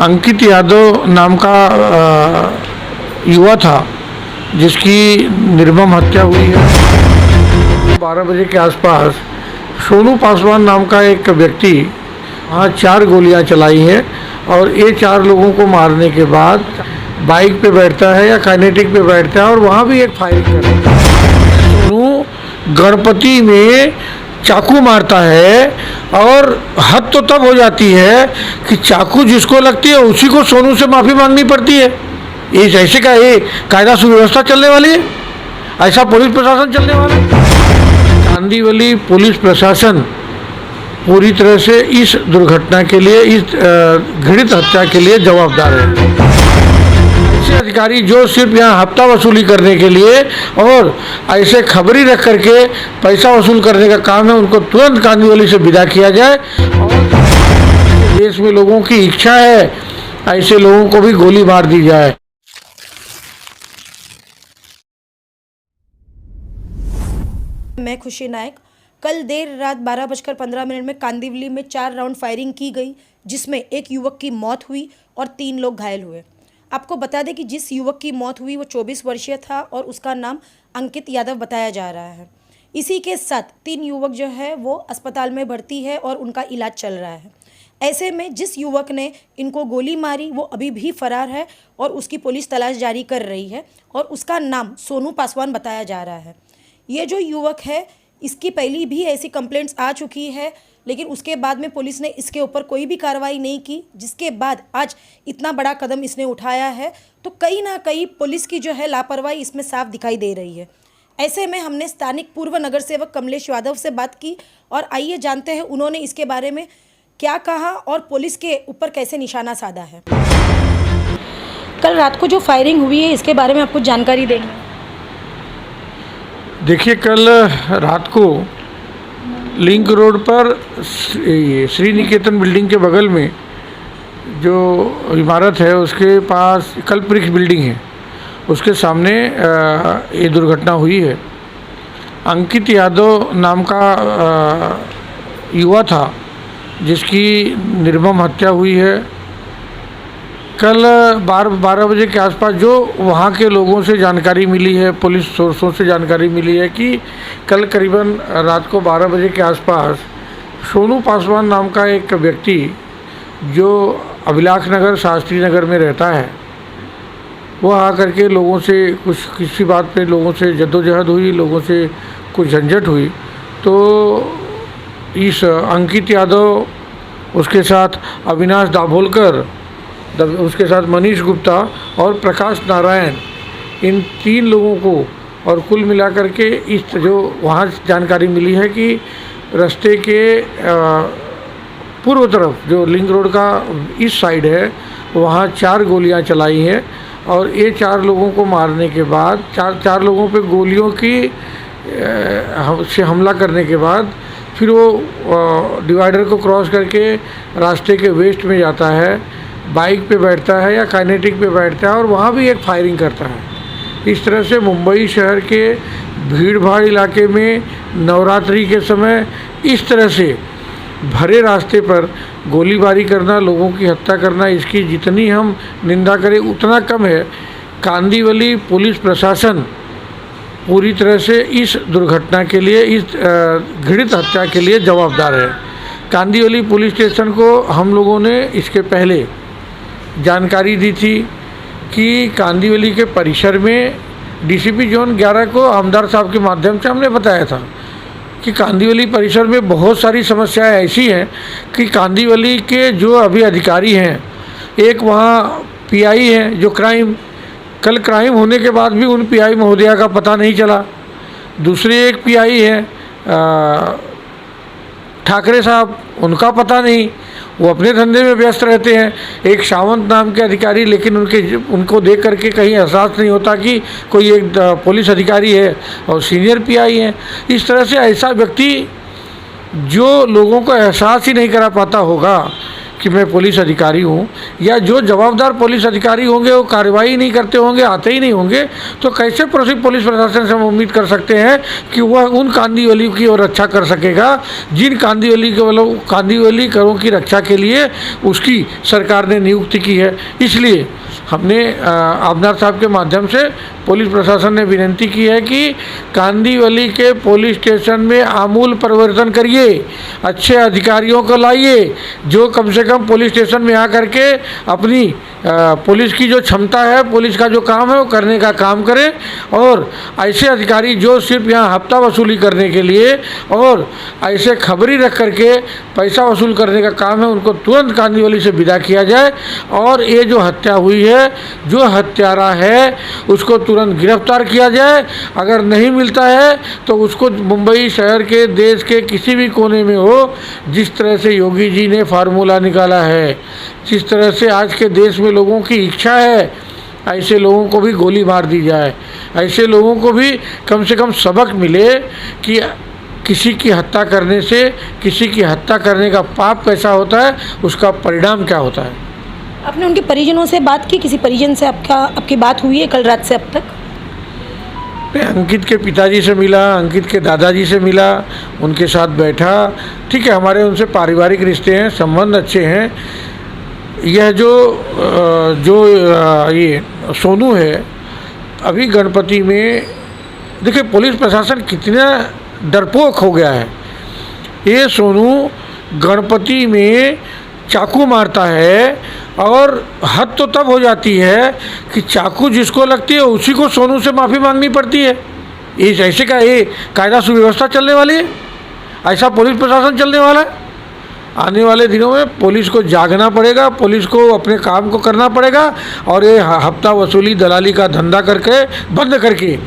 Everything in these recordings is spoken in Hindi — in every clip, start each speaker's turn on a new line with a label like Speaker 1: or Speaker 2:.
Speaker 1: अंकित यादव नाम का युवा था जिसकी निर्मम हत्या हुई है। 12 बजे के आसपास सोनू पासवान नाम का एक व्यक्ति वहाँ 4 गोलियां चलाई हैं और ये 4 लोगों को मारने के बाद बाइक पे बैठता है या काइनेटिक पे बैठता है और वहाँ भी एक फायरिंग करता है। सोनू गणपति में चाकू मारता है और हद तो तब हो जाती है कि चाकू जिसको लगती है उसी को सोनू से माफ़ी मांगनी पड़ती है। ये ऐसे का ये कायदा सुव्यवस्था चलने वाली है? ऐसा पुलिस प्रशासन चलने वाला है? कांदीवली पुलिस प्रशासन पूरी तरह से इस दुर्घटना के लिए, इस घृणित हत्या के लिए जवाबदार है। ऐसे अधिकारी जो सिर्फ यहाँ हफ्ता वसूली करने के लिए और ऐसे खबरी रख करके पैसा वसूल करने का काम है, उनको तुरंत कांदीवली से विदा किया जाए। और देश में लोगों की इच्छा है ऐसे लोगों को भी गोली मार दी जाए।
Speaker 2: मैं खुशी नायक। कल देर रात 12:15 में कांदिवली में 4 राउंड फायरिंग की गई, जिसमें एक युवक की मौत हुई और 3 लोग घायल हुए। आपको बता दें कि जिस युवक की मौत हुई वो 24 वर्षीय था और उसका नाम अंकित यादव बताया जा रहा है। इसी के साथ 3 युवक जो है वो अस्पताल में भर्ती है और उनका इलाज चल रहा है। ऐसे में जिस युवक ने इनको गोली मारी वो अभी भी फरार है और उसकी पुलिस तलाश जारी कर रही है और उसका नाम सोनू पासवान बताया जा रहा है। ये जो युवक है इसकी पहली भी ऐसी कंप्लेंट्स आ चुकी है, लेकिन उसके बाद में पुलिस ने इसके ऊपर कोई भी कार्रवाई नहीं की, जिसके बाद आज इतना बड़ा कदम इसने उठाया है। तो कहीं ना कहीं पुलिस की जो है लापरवाही इसमें साफ दिखाई दे रही है। ऐसे में हमने स्थानिक पूर्व नगर सेवक कमलेश यादव से बात की और आइए जानते हैं उन्होंने इसके बारे में क्या कहा और पुलिस के ऊपर कैसे निशाना साधा है। कल रात को जो फायरिंग हुई है इसके बारे में आपको जानकारी देंगे।
Speaker 1: देखिए, कल रात को लिंक रोड पर श्री निकेतन बिल्डिंग के बगल में जो इमारत है उसके पास कल्पवृक्ष बिल्डिंग है, उसके सामने ये दुर्घटना हुई है। अंकित यादव नाम का युवा था जिसकी निर्मम हत्या हुई है। कल 12 बजे के आसपास जो वहाँ के लोगों से जानकारी मिली है, पुलिस सोर्सों से जानकारी मिली है कि कल करीबन रात को 12 बजे के आसपास सोनू पासवान नाम का एक व्यक्ति जो अभिलाष नगर शास्त्री नगर में रहता है, वो आकर के लोगों से किसी बात पे लोगों से जद्दोजहद हुई, लोगों से कुछ झंझट हुई। तो इस अंकित यादव, उसके साथ अविनाश दाभोलकर, उसके साथ मनीष गुप्ता और प्रकाश नारायण, इन 3 लोगों को और कुल मिलाकर के इस जो वहाँ जानकारी मिली है कि रास्ते के पूर्व तरफ जो लिंक रोड का इस साइड है वहाँ 4 गोलियां चलाई हैं और ये 4 लोगों को मारने के बाद, 4 लोगों पे गोलियों की से हमला करने के बाद फिर वो डिवाइडर को क्रॉस करके रास्ते के वेस्ट में जाता है, बाइक पे बैठता है या काइनेटिक पे बैठता है और वहाँ भी एक फायरिंग करता है। इस तरह से मुंबई शहर के भीड़ भाड़ इलाके में नवरात्रि के समय इस तरह से भरे रास्ते पर गोलीबारी करना, लोगों की हत्या करना, इसकी जितनी हम निंदा करें उतना कम है। कांदीवली पुलिस प्रशासन पूरी तरह से इस दुर्घटना के लिए, इस घृणित हत्या के लिए जवाबदार है। कांदीवली पुलिस स्टेशन को हम लोगों ने इसके पहले जानकारी दी थी कि कांदीवली के परिसर में डीसीपी जोन 11 को आमदार साहब के माध्यम से हमने बताया था कि कांदीवली परिसर में बहुत सारी समस्याएं ऐसी हैं कि कांदीवली के जो अभी अधिकारी हैं, एक वहाँ पीआई हैं जो कल क्राइम होने के बाद भी उन पीआई महोदया का पता नहीं चला। दूसरे एक पीआई हैं ठाकरे साहब, उनका पता नहीं, वो अपने धंधे में व्यस्त रहते हैं। एक सावंत नाम के अधिकारी, लेकिन उनको देख करके कहीं एहसास नहीं होता कि कोई एक पुलिस अधिकारी है और सीनियर पीआई है। इस तरह से ऐसा व्यक्ति जो लोगों को एहसास ही नहीं करा पाता होगा कि मैं पुलिस अधिकारी हूँ, या जो जवाबदार पुलिस अधिकारी होंगे वो कार्रवाई नहीं करते होंगे, आते ही नहीं होंगे, तो कैसे पुलिस प्रशासन से हम उम्मीद कर सकते हैं कि वह उन कांदिवली की और रक्षा कर सकेगा जिन कांदिवलीकरों की रक्षा के लिए उसकी सरकार ने नियुक्ति की है। इसलिए हमने आबनार साहब के माध्यम से पुलिस प्रशासन ने विनती की है कि कांदिवली के पुलिस स्टेशन में आमूल परिवर्तन करिए, अच्छे अधिकारियों को लाइए जो कम से कम पुलिस स्टेशन में आकर के अपनी पुलिस की जो क्षमता है, पुलिस का जो काम है वो करने का काम करें, और ऐसे अधिकारी जो सिर्फ यहाँ हफ्ता वसूली करने के लिए और ऐसे खबरी रख करके पैसा वसूल करने का काम है, उनको तुरंत कांदिवली से विदा किया जाए। और ये जो हत्या हुई है, जो हत्यारा है उसको तुरंत गिरफ्तार किया जाए। अगर नहीं मिलता है तो उसको मुंबई शहर के, देश के किसी भी कोने में हो, जिस तरह से योगी जी ने फार्मूला निकाला है, जिस तरह से आज के देश में लोगों की इच्छा है, ऐसे लोगों को भी गोली मार दी जाए, ऐसे लोगों को भी कम से कम सबक मिले कि किसी की हत्या करने से, किसी की हत्या करने का पाप कैसा होता है, उसका परिणाम क्या होता है।
Speaker 2: आपने उनके परिजनों से बात की? किसी परिजन से आपकी बात हुई है कल रात से अब तक?
Speaker 1: अंकित के पिताजी से मिला, अंकित के दादाजी से मिला, उनके साथ बैठा। ठीक है, हमारे उनसे पारिवारिक रिश्ते हैं, संबंध अच्छे हैं। यह जो ये सोनू है, अभी गणपति में देखिए पुलिस प्रशासन कितना डरपोक हो गया है। ये सोनू गणपति में चाकू मारता है, और हद तो तब हो जाती है कि चाकू जिसको लगती है उसी को सोनू से माफ़ी मांगनी पड़ती है। ये ऐसे का ये कायदा सुव्यवस्था चलने वाली है? ऐसा पुलिस प्रशासन चलने वाला है? आने वाले दिनों में पुलिस को जागना पड़ेगा, पुलिस को अपने काम को करना पड़ेगा, और ये हफ्ता वसूली दलाली का धंधा करके बंद करके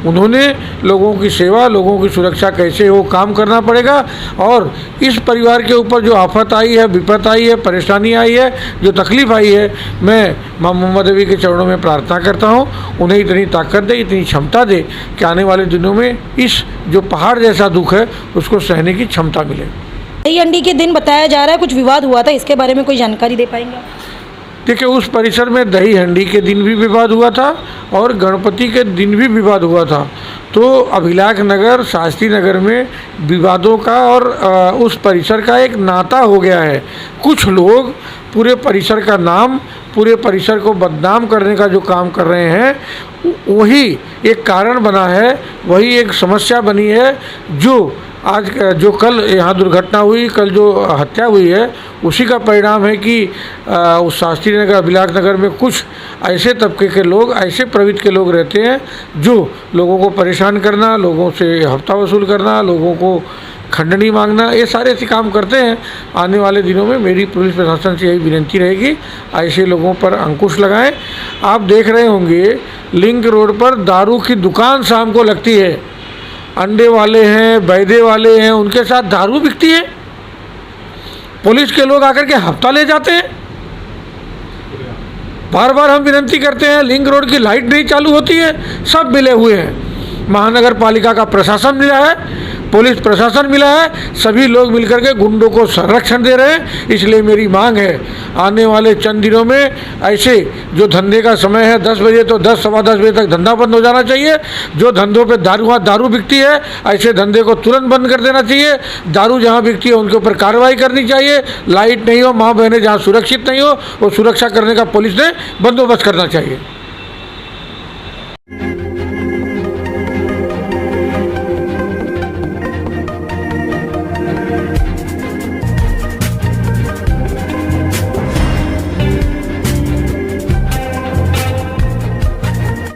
Speaker 1: उन्होंने लोगों की सेवा, लोगों की सुरक्षा कैसे हो काम करना पड़ेगा। और इस परिवार के ऊपर जो आफत आई है, विपत आई है, परेशानी आई है, जो तकलीफ़ आई है, मैं माँ मोहम्मद अली के चरणों में प्रार्थना करता हूँ उन्हें इतनी ताकत दे, इतनी क्षमता दे कि आने वाले दिनों में इस जो पहाड़ जैसा दुख है उसको सहने की क्षमता मिले।
Speaker 2: दही हंडी के दिन बताया जा रहा है कुछ विवाद हुआ था, इसके बारे में कोई जानकारी दे पाएंगे?
Speaker 1: देखिए, उस परिसर में दही हंडी के दिन भी विवाद हुआ था और गणपति के दिन भी विवाद हुआ था। तो अभिलाष नगर, शास्त्री नगर में विवादों का और उस परिसर का एक नाता हो गया है। कुछ लोग पूरे परिसर का नाम, पूरे परिसर को बदनाम करने का जो काम कर रहे हैं, वही एक कारण बना है, वही एक समस्या बनी है। जो कल यहाँ दुर्घटना हुई, कल जो हत्या हुई है, उसी का परिणाम है कि उस शास्त्री नगर, अभिलाष नगर में कुछ ऐसे तबके के लोग, ऐसे प्रवृत्ति के लोग रहते हैं जो लोगों को परेशान करना, लोगों से हफ्ता वसूल करना, लोगों को खंडनी मांगना, ये सारे ऐसे काम करते हैं। आने वाले दिनों में मेरी पुलिस प्रशासन से यही विनती रहेगी, ऐसे लोगों पर अंकुश लगाएं। आप देख रहे होंगे लिंक रोड पर दारू की दुकान शाम को लगती है, अंडे वाले हैं, बैदे वाले हैं, उनके साथ दारू बिकती है। पुलिस के लोग आकर के हफ्ता ले जाते हैं। बार बार हम विनती करते हैं, लिंक रोड की लाइट नहीं चालू होती है, सब मिले हुए हैं। महानगर पालिका का प्रशासन मिला है, पुलिस प्रशासन मिला है, सभी लोग मिलकर के गुंडों को संरक्षण दे रहे हैं। इसलिए मेरी मांग है, आने वाले चंद दिनों में ऐसे जो धंधे का समय है 10 बजे तो 10 सवा 10 बजे तक धंधा बंद हो जाना चाहिए। जो धंधों पे दारू बिकती है, ऐसे धंधे को तुरंत बंद कर देना चाहिए। दारू जहाँ बिकती है उनके ऊपर कार्रवाई करनी चाहिए। लाइट नहीं हो, माँ बहनें जहाँ सुरक्षित नहीं हो, वो सुरक्षा करने का पुलिस ने बंदोबस्त करना चाहिए।